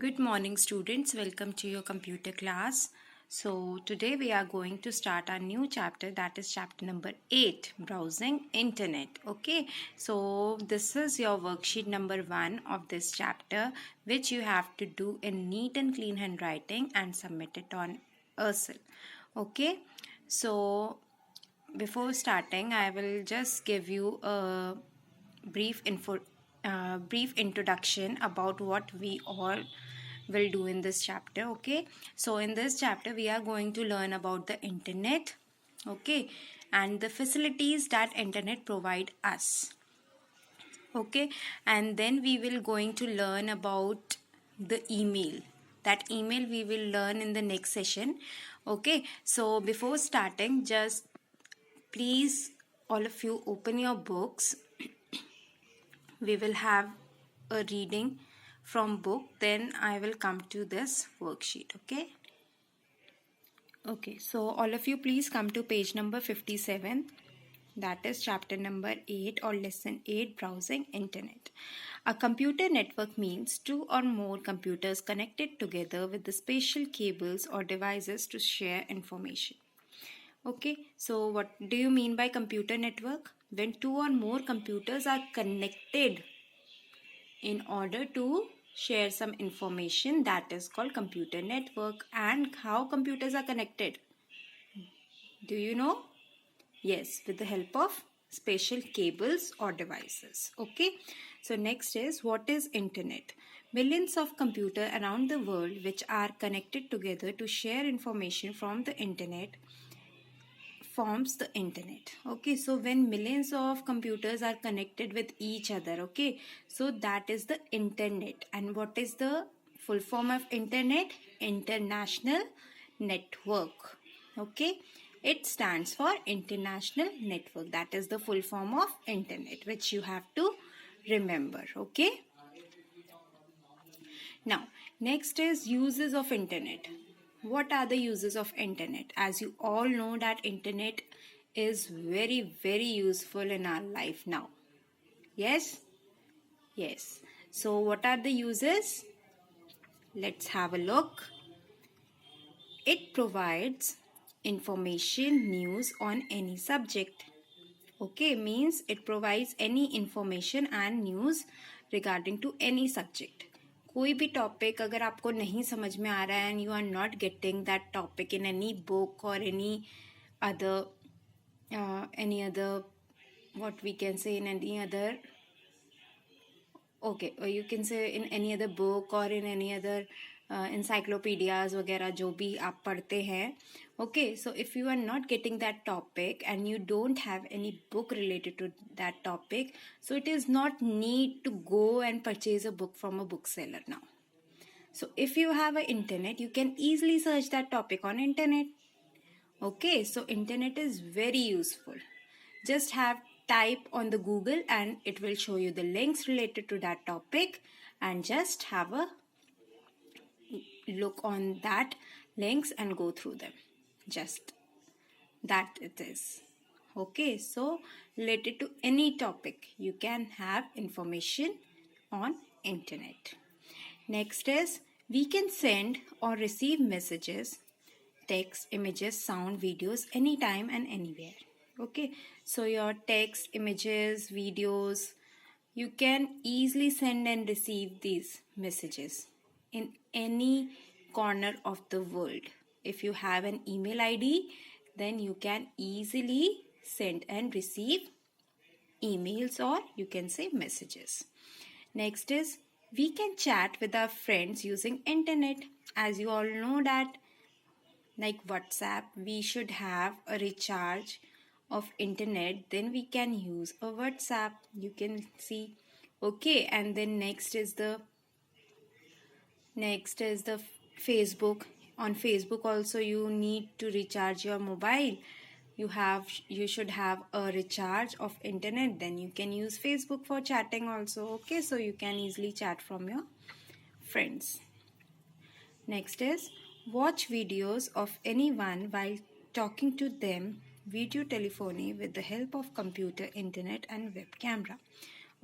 Good morning students, welcome to your computer class. So today we are going to start our new chapter, that is chapter number 8, browsing internet. Okay, so this is your worksheet number 1 of this chapter, which you have to do in neat and clean handwriting and submit it on Ursel. Okay, so before starting I will just give you a brief introduction about what we all will do in this chapter. Okay, so in this chapter we are going to learn about the internet, okay, and the facilities that internet provide us. Okay, and then we will going to learn about the email. That email we will learn in the next session. Okay, so before starting, just please all of you open your books. We will have a reading from book, then I will come to this worksheet. Okay, so all of you please come to page number 57, that is chapter number 8 or lesson 8, browsing internet. A computer network means two or more computers connected together with the special cables or devices to share information. Okay, so what do you mean by computer network? When two or more computers are connected in order to share some information, that is called computer network. And how computers are connected? Do you know? Yes, with the help of special cables or devices. Okay, so next is, what is internet? Millions of computers around the world which are connected together to share information from the internet forms the internet. Okay, so when millions of computers are connected with each other, okay, so that is the internet. And what is the full form of internet? International network. Okay, it stands for international network. That is the full form of internet, which you have to remember. Okay, now next is uses of internet. What are the uses of internet? As you all know that internet is very useful in our life now. Yes, so what are the uses? Let's have a look. It provides information, news on any subject. Okay, means it provides any information and news regarding to any subject. कोई भी topic अगर आपको नहीं समझ में आ रहा है and you are not getting that topic in any book or any other what we can say in any other, okay, or you can say in any other book or in any other encyclopedias वगैरह जो भी आप पढ़ते हैं. Okay, so if you are not getting that topic and you don't have any book related to that topic, so it is not need to go and purchase a book from a bookseller now. So if you have an internet, you can easily search that topic on internet. Okay, so internet is very useful. Just have type on the Google and it will show you the links related to that topic, and just have a look on that links and go through them. Just that it is. Okay, so related to any topic you can have information on internet. Next is, we can send or receive messages, text, images, sound, videos anytime and anywhere. Okay, so your text, images, videos, you can easily send and receive these messages in any corner of the world. If you have an email ID, then you can easily send and receive emails, or you can say messages. Next is, we can chat with our friends using internet. As you all know that, like WhatsApp, we should have a recharge of internet, then we can use a WhatsApp. You can see. Okay, and then next is the Facebook. On Facebook also you need to recharge your mobile. You should have a recharge of internet, then you can use Facebook for chatting also. Okay, so you can easily chat from your friends. Next is, watch videos of anyone while talking to them, video telephony with the help of computer, internet and web camera.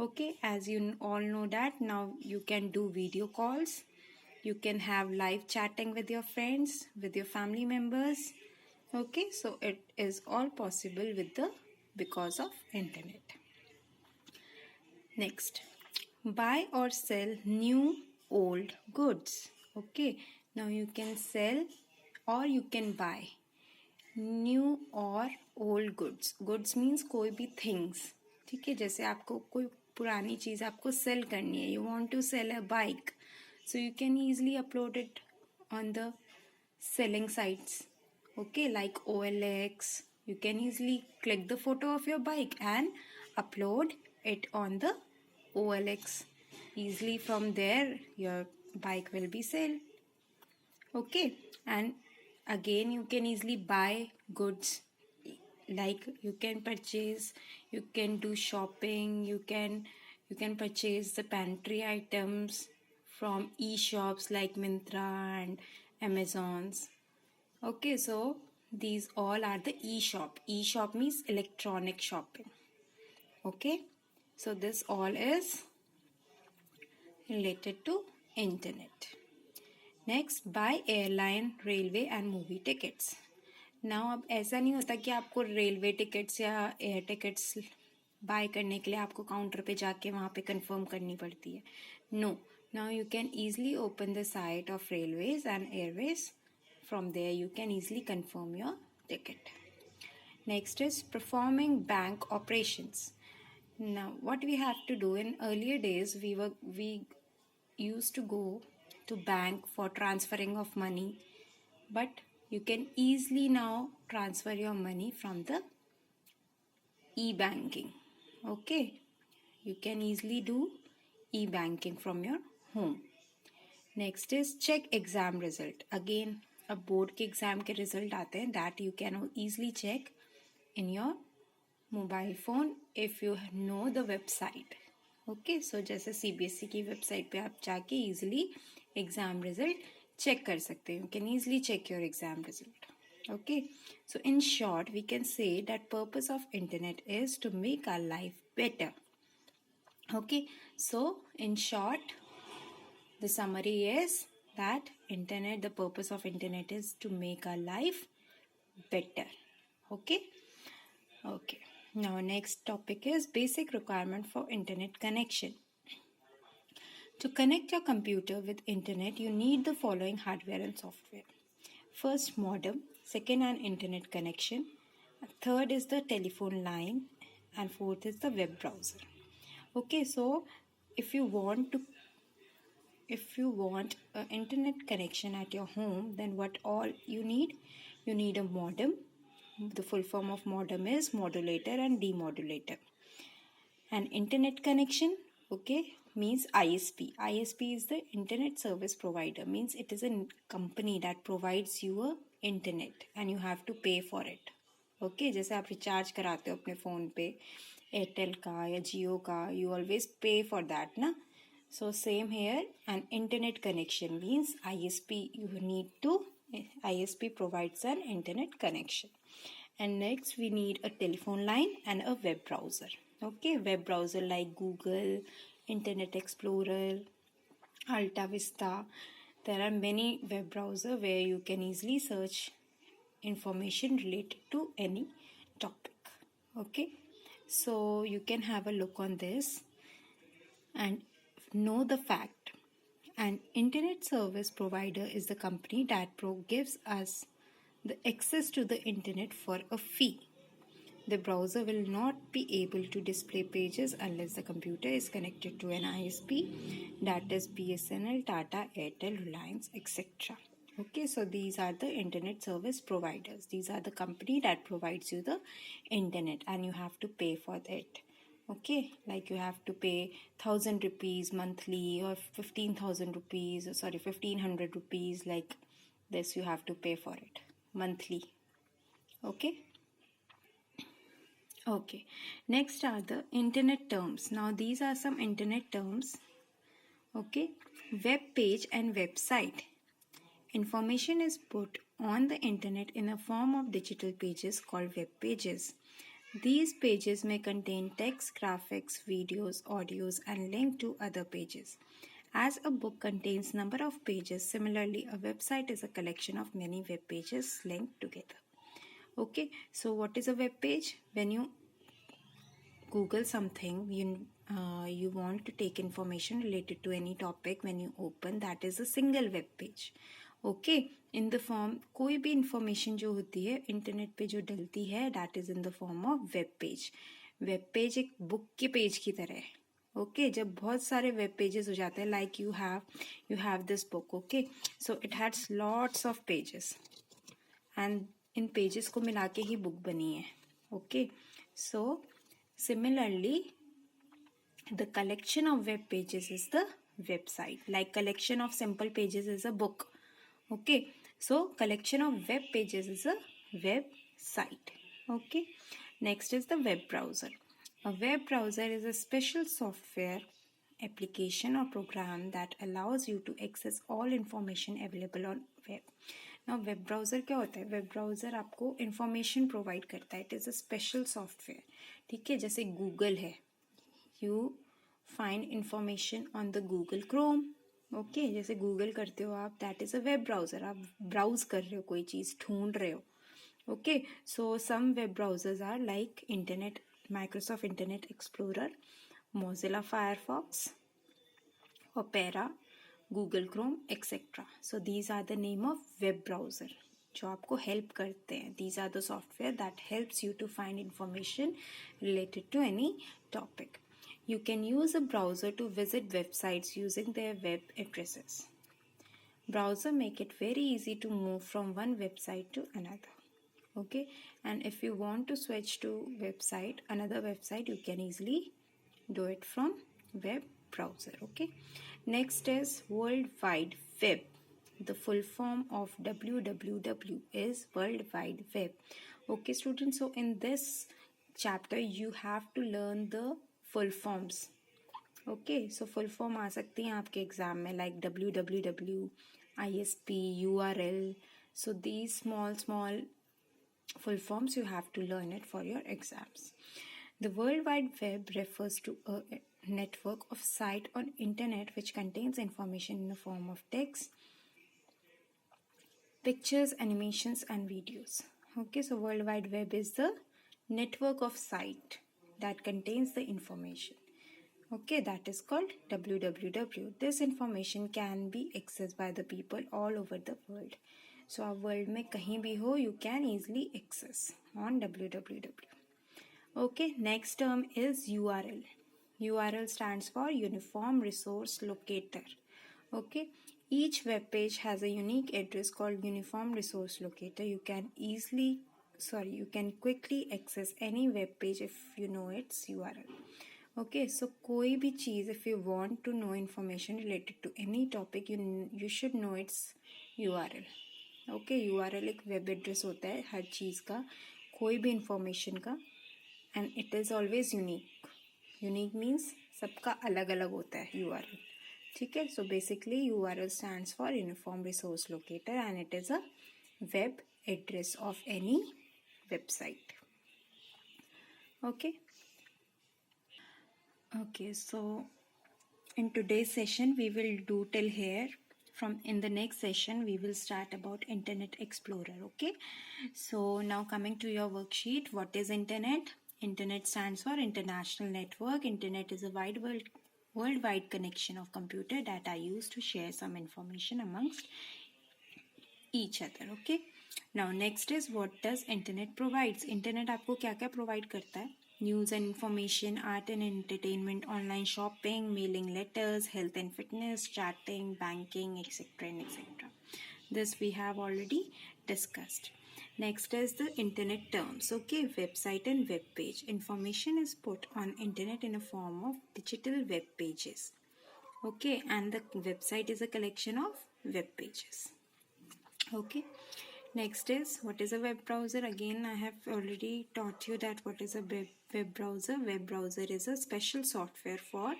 Okay, as you all know that now you can do video calls You can have live chatting with your friends, with your family members. Okay, so it is all possible because of internet. Next, buy or sell new old goods. Okay, now you can sell or you can buy new और old goods means कोई भी things. ठीक है, जैसे आपको कोई पुरानी चीज़ आपको सेल करनी है, you want to sell a bike, so you can easily upload it on the selling sites. Okay, like OLX, you can easily click the photo of your bike and upload it on the OLX. Easily from there your bike will be sold. Okay, and again you can easily buy goods, like you can purchase, you can do shopping, you can purchase the pantry items from e-shops like Myntra and Amazons. Okay, so these all are the e-shop means electronic shopping. Okay, so this all is related to internet. Next buy airline railway and movie tickets. Now अब ऐसा नहीं होता कि आपको railway tickets या air tickets buy करने के लिए आपको काउंटर पे जाके वहाँ पे कंफर्म करनी पड़ती है. No, now you can easily open the site of railways and airways. From there you can easily confirm your ticket. Next is performing bank operations. Now what we have to do in earlier days, we used to go to bank for transferring of money, but you can easily now transfer your money from the e-banking. Okay, you can easily do e-banking from your home. Next is check exam result. Again, अब board के exam के result आते हैं, that you can easily check in your mobile phone if you know the website. Okay, so जैसे CBSE की website पे आप जाके इजीली एग्जाम रिजल्ट चेक कर सकते हैं. You can easily check your exam result. Okay, so in short we can say that purpose of internet is to make our life better. Okay, so in short the summary is that internet, the purpose of internet is to make our life better. Okay. Now next topic is basic requirement for internet connection. To connect your computer with internet, you need the following hardware and software. First, modem. Second, an internet connection. Third is the telephone line. And fourth is the web browser. Okay, so if you want an internet connection at your home, then what all you need? You need a modem. The full form of modem is modulator and demodulator. An internet connection, okay, means ISP. ISP is the internet service provider, means it is a company that provides you a internet and you have to pay for it. Okay, जैसे आप recharge कराते हो अपने phone पे Airtel का या जियो का, you always pay for that ना. So same here, an internet connection means ISP. ISP provides an internet connection. And next we need a telephone line and a web browser. Okay, web browser like Google, Internet Explorer, Alta Vista. There are many web browser where you can easily search information related to any topic. Okay, so you can have a look on this and know the fact. An internet service provider is the company that gives us the access to the internet for a fee. The browser will not be able to display pages unless the computer is connected to an ISP, that is BSNL, Tata, Airtel, Reliance, etc. Okay, so these are the internet service providers. These are the company that provides you the internet and you have to pay for it. Okay, like you have to pay 1,000 rupees monthly or 15,000 rupees, 1,500 rupees, like this you have to pay for it monthly. Okay, next are the internet terms. Now these are some internet terms. Okay, web page and website. Information is put on the internet in a form of digital pages called web pages. These pages may contain text, graphics, videos, audios, and link to other pages. As a book contains number of pages, similarly a website is a collection of many web pages linked together. Okay, so what is a web page? When you Google something, you want to take information related to any topic, when you open, that is a single web page. Okay, in the form कोई भी information जो होती है internet पे जो डलती है, that is in the form of web page. Web page एक बुक के पेज की तरह है. ओके, जब बहुत सारे वेब पेजेस हो जाते हैं, like you have this book. Okay, so it has lots of pages and इन पेजेस को मिला के ही बुक बनी है. Okay, so similarly the collection of web pages is the website. Like collection of simple pages is a book. Okay, so collection of web pages is a website. Okay, next is the web browser. A web browser is a special software application or program that allows you to access all information available on web. Now web browser क्या होता है? Web browser आपको information provide करता है. It is a special software. ठीक है, जैसे Google है, you find information on the Google Chrome. Okay, जैसे गूगल करते हो आप, that is a web browser. आप ब्राउज कर रहे हो, कोई चीज़ ढूंढ रहे हो. Okay, so some web browsers are like internet, Microsoft Internet Explorer, Mozilla Firefox, Opera, Google Chrome etcetera. So these are the name of web browser जो आपको हेल्प करते हैं. These are the software that helps you to find information related to any topic. You can use a browser to visit websites using their web addresses. Browser make it very easy to move from one website to another. Okay, and if you want to switch to another website, you can easily do it from web browser. Okay, next is World Wide Web. The full form of www is World Wide Web. Okay students, so in this chapter you have to learn the full forms. Okay, so full form आ सकती हैं आपके exam में, like www, ISP, URL. So these small full forms you have to learn it for your exams. The World Wide Web refers to a network of sites on internet which contains information in the form of text, pictures, animations and videos. Okay, so World Wide Web is the network of site that contains the information. Okay, that is called www. This information can be accessed by the people all over the world. So आप world में कहीं भी हो, you can easily access on www. Okay, next term is URL. URL stands for Uniform Resource Locator. Okay, each web page has a unique address called Uniform Resource Locator. You can quickly access any web page if you know its URL. Okay, so कोई भी चीज़, if you want to know information related to any topic, you should know its URL. Okay, URL एक web address होता है हर चीज़ का, कोई भी information का, and it is always unique. Unique means सबका अलग अलग होता है URL. ठीक है, so basically URL stands for Uniform Resource Locator and it is a web address of any website. Okay, so in today's session we will do till here. In the next session we will start about Internet Explorer. Okay, so now coming to your worksheet, what is internet? Internet stands for International Network. Internet is a worldwide connection of computer that are used to share some information amongst each other. Okay, now next is what does internet provides. Internet आपको क्या क्या provide करता है? News and information, art and entertainment, online shopping, mailing letters, health and fitness, chatting, banking, etc. and etc. This we have already discussed. Next is the internet terms. Okay, website and web page. Information is put on internet in a form of digital web pages. Okay, and the website is a collection of web pages. Okay, next is what is a web browser. Again, I have already taught you that what is a web browser. Web browser is a special software for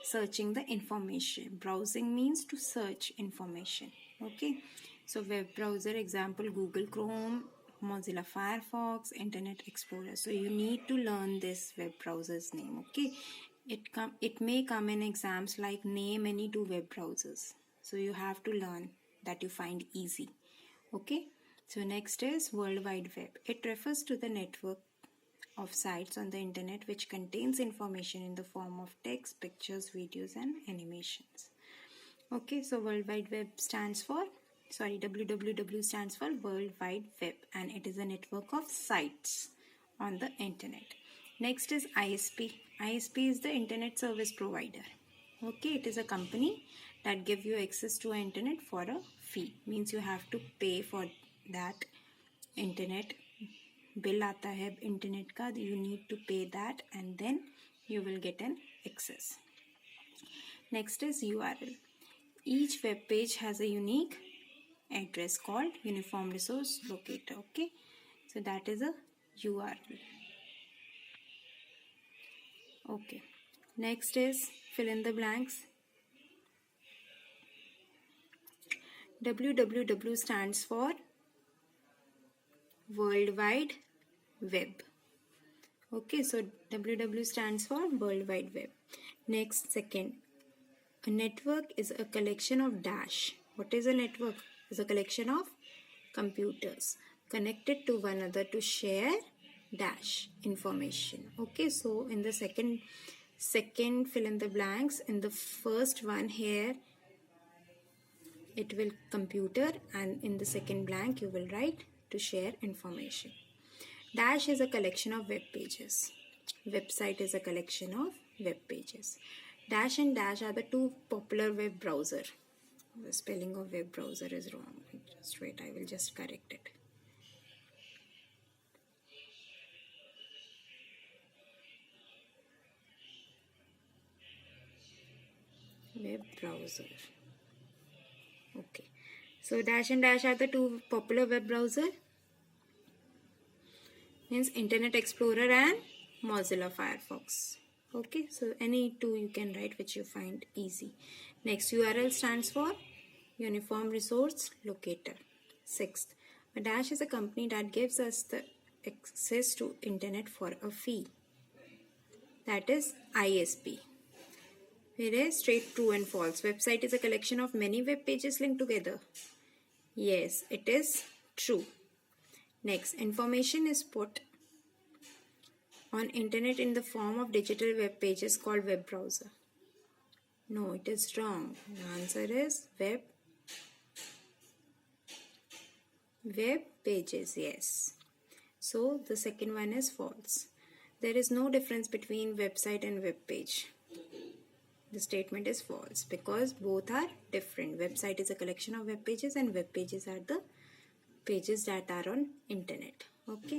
searching the information. Browsing means to search information. Okay, so web browser example Google Chrome, Mozilla Firefox, Internet Explorer. So you need to learn this web browser's name. Okay, It may come in exams like name any two web browsers. So you have to learn that you find easy. Okay. So next is World Wide Web. It refers to the network of sites on the internet which contains information in the form of text, pictures, videos and animations. Okay, so World Wide Web stands for, www stands for World Wide Web, and it is a network of sites on the internet. Next is ISP. ISP is the internet service provider. Okay, it is a company that give you access to internet for a fee. Means you have to pay for that internet. Bill आता है internet का, you need to pay that and then you will get an access. Next is URL. Each web page has a unique address called Uniform Resource Locator. Okay, so that is a URL. Okay, next is fill in the blanks. www stands for World Wide Web. Okay, so www stands for World Wide Web. Next, second, a network is a collection of dash. What is a network? It's a collection of computers connected to one another to share dash information. Okay, so in the second fill in the blanks. In the first one here, it will computer, and in the second blank you will write to share information. Dash is a collection of web pages. Website is a collection of web pages. Dash and dash are the two popular web browser. The spelling of web browser is wrong. Just wait, I will just correct it. Web browser. Okay. So dash and dash are the two popular web browser. Means Internet Explorer and Mozilla Firefox. Okay, so any two you can write which you find easy. Next, URL stands for Uniform Resource Locator. Sixth, a dash is a company that gives us the access to internet for a fee. That is ISP. It is straight true and false. Website is a collection of many web pages linked together. Yes, it is true. Next, information is put on internet in the form of digital web pages called web browser. No, it is wrong. The answer is web pages. Yes. So the second one is false. There is no difference between website and web page. The statement is false because both are different. Website is a collection of web pages and web pages are the pages that are on internet. Okay.